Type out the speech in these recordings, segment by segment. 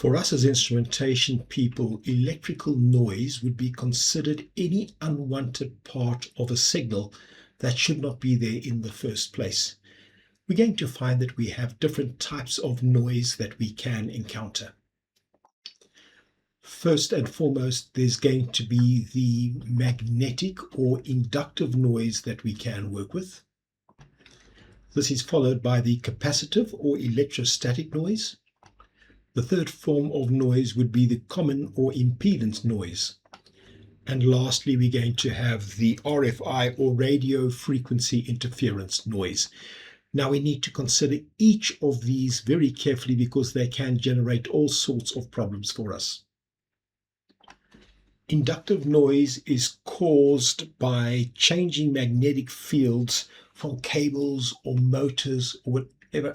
For us as instrumentation people, electrical noise would be considered any unwanted part of a signal that should not be there in the first place. We're going to find that we have different types of noise that we can encounter. First and foremost, there's going to be the magnetic or inductive noise that we can work with. This is followed by the capacitive or electrostatic noise. The third form of noise would be the common or impedance noise. And lastly, we're going to have the RFI or radio frequency interference noise. Now we need to consider each of these very carefully because they can generate all sorts of problems for us. Inductive noise is caused by changing magnetic fields from cables or motors or whatever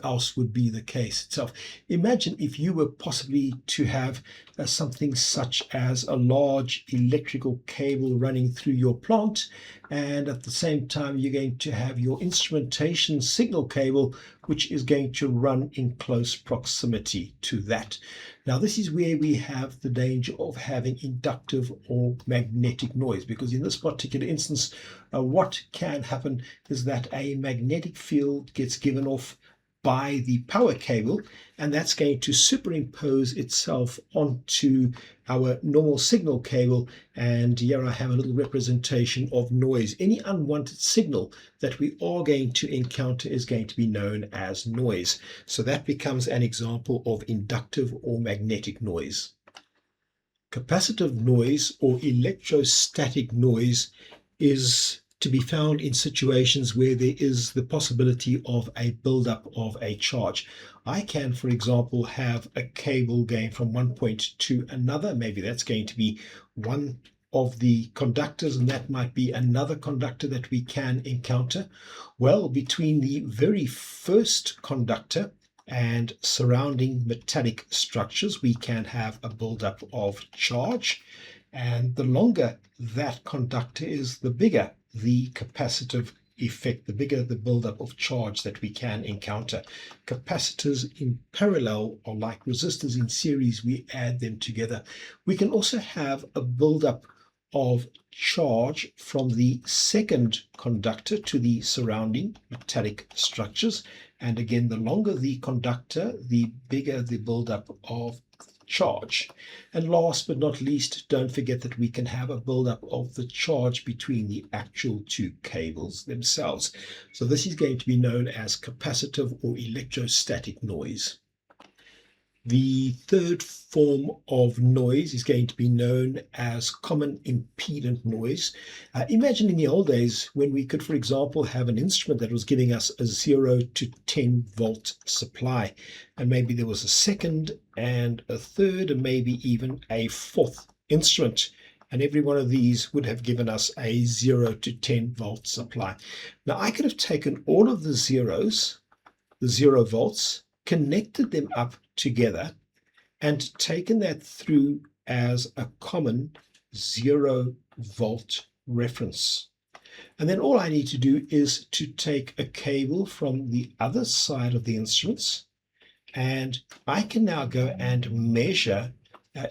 else would be the case itself. Imagine if you were possibly to have something such as a large electrical cable running through your plant, and at the same time you're going to have your instrumentation signal cable which is going to run in close proximity to that. Now this is where we have the danger of having inductive or magnetic noise, because in this particular instance what can happen is that a magnetic field gets given off by the power cable, and that's going to superimpose itself onto our normal signal cable. And here I have a little representation of noise. Any unwanted signal that we are going to encounter is going to be known as noise. So that becomes an example of inductive or magnetic noise. Capacitive noise or electrostatic noise is to be found in situations where there is the possibility of a buildup of a charge. I can, for example, have a cable going from one point to another. Maybe that's going to be one of the conductors, and that might be another conductor that we can encounter. Well, between the very first conductor and surrounding metallic structures, we can have a buildup of charge. And the longer that conductor is, the bigger the capacitive effect, the bigger the buildup of charge that we can encounter. Capacitors in parallel are like resistors in series. We add them together. We can also have a buildup of charge from the second conductor to the surrounding metallic structures. And again, the longer the conductor, the bigger the buildup of charge. And last but not least, don't forget that we can have a buildup of the charge between the actual two cables themselves. So this is going to be known as capacitive or electrostatic noise. The third form of noise is going to be known as common impedant noise. Imagine in the old days when we could, for example, have an instrument that was giving us a 0 to 10 volt supply, and maybe there was a second and a third and maybe even a fourth instrument, and every one of these would have given us a 0 to 10 volt supply. Now I could have taken all of the zeros, the 0 volts, connected them up together and taken that through as a common 0 volt reference. And then all I need to do is to take a cable from the other side of the instruments, and I can now go and measure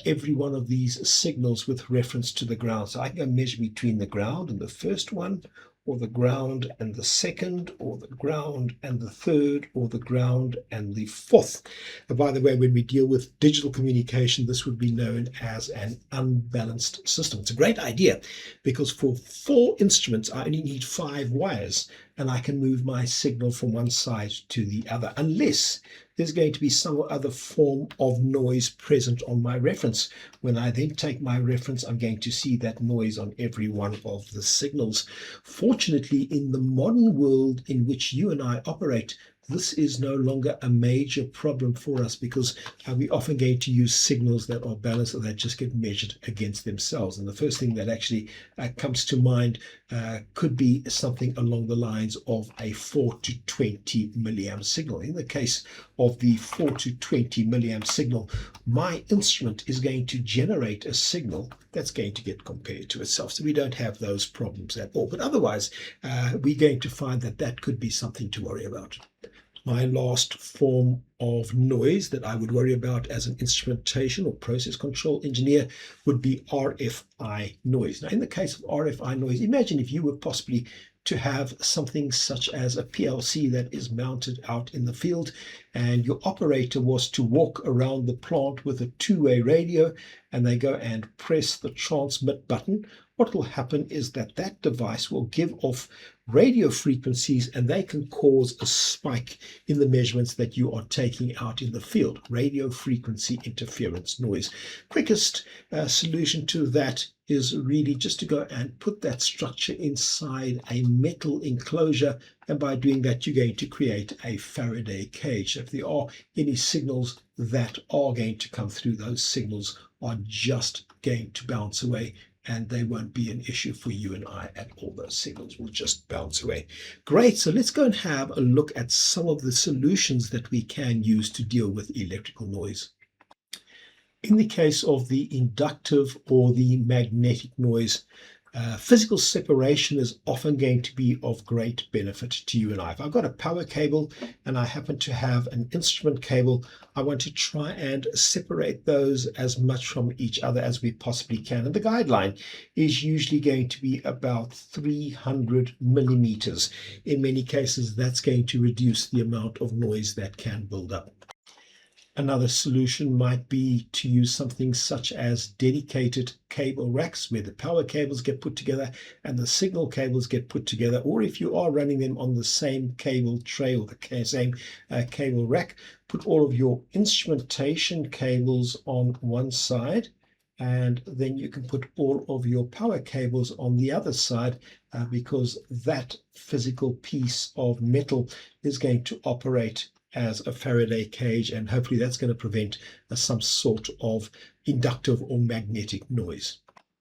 every one of these signals with reference to the ground. So I can go measure between the ground and the first one, or the ground and the second, or the ground and the third, or the ground and the fourth. And by the way, when we deal with digital communication, this would be known as an unbalanced system. It's a great idea because for 4 instruments, I only need 5 wires, and I can move my signal from one side to the other, unless there's going to be some other form of noise present on my reference. When I then take my reference, I'm going to see that noise on every one of the signals. Fortunately, in the modern world in which you and I operate, this is no longer a major problem for us because we're often going to use signals that are balanced or that just get measured against themselves. And the first thing that actually comes to mind could be something along the lines of a 4 to 20 milliamp signal. In the case of the 4 to 20 milliamp signal, my instrument is going to generate a signal that's going to get compared to itself. So we don't have those problems at all. But otherwise, we're going to find that that could be something to worry about. My last form of noise that I would worry about as an instrumentation or process control engineer would be RFI noise. Now, in the case of RFI noise, imagine if you were possibly to have something such as a PLC that is mounted out in the field, and your operator was to walk around the plant with a two-way radio, and they go and press the transmit button. What will happen is that that device will give off radio frequencies, and they can cause a spike in the measurements that you are taking out in the field. Radio frequency interference noise. Quickest solution to that is really just to go and put that structure inside a metal enclosure, and by doing that you're going to create a Faraday cage. If there are any signals that are going to come through, those signals are just going to bounce away, and they won't be an issue for you and I at all. Those signals will just bounce away. Great, so let's go and have a look at some of the solutions that we can use to deal with electrical noise. In the case of the inductive or the magnetic noise, physical separation is often going to be of great benefit to you and I. If I've got a power cable and I happen to have an instrument cable, I want to try and separate those as much from each other as we possibly can. And the guideline is usually going to be about 300 millimeters. In many cases, that's going to reduce the amount of noise that can build up. Another solution might be to use something such as dedicated cable racks, where the power cables get put together and the signal cables get put together, or if you are running them on the same cable tray or the same cable rack, put all of your instrumentation cables on one side, and then you can put all of your power cables on the other side, because that physical piece of metal is going to operate as a Faraday cage, and hopefully that's going to prevent some sort of inductive or magnetic noise.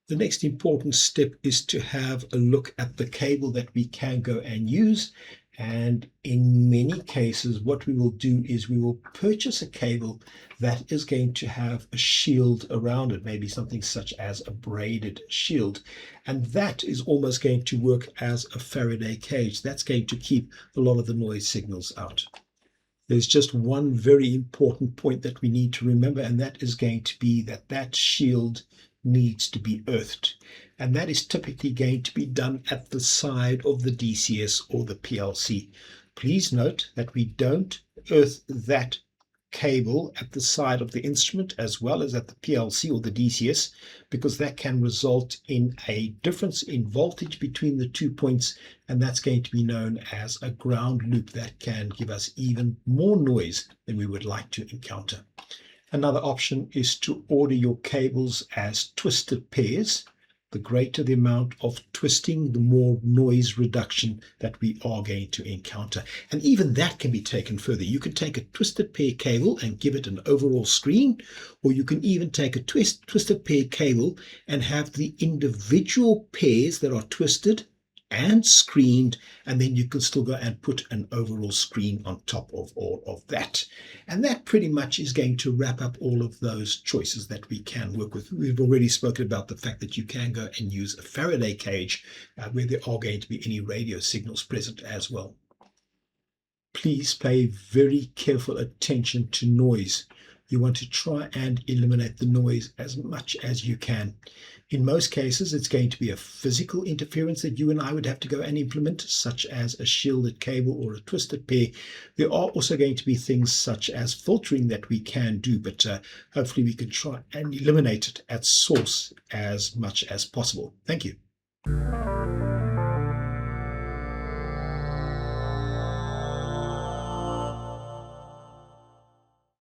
The next important step is to have a look at the cable that we can go and use, and in many cases what we will do is we will purchase a cable that is going to have a shield around it, maybe something such as a braided shield, and that is almost going to work as a Faraday cage. That's going to keep a lot of the noise signals out. There's just one very important point that we need to remember, and that is going to be that that shield needs to be earthed. And that is typically going to be done at the side of the DCS or the PLC. Please note that we don't earth that cable at the side of the instrument as well as at the PLC or the DCS, because that can result in a difference in voltage between the 2 points, and that's going to be known as a ground loop that can give us even more noise than we would like to encounter. Another option is to order your cables as twisted pairs. The greater the amount of twisting, the more noise reduction that we are going to encounter. And even that can be taken further. You can take a twisted pair cable and give it an overall screen, or you can even take a twisted pair cable and have the individual pairs that are twisted and screened, and then you can still go and put an overall screen on top of all of that. And that pretty much is going to wrap up all of those choices that we can work with. We've already spoken about the fact that you can go and use a Faraday cage where there are going to be any radio signals present as well. Please pay very careful attention to noise. You want to try and eliminate the noise as much as you can. In most cases, it's going to be a physical interference that you and I would have to go and implement, such as a shielded cable or a twisted pair. There are also going to be things such as filtering that we can do, but hopefully we can try and eliminate it at source as much as possible. Thank you.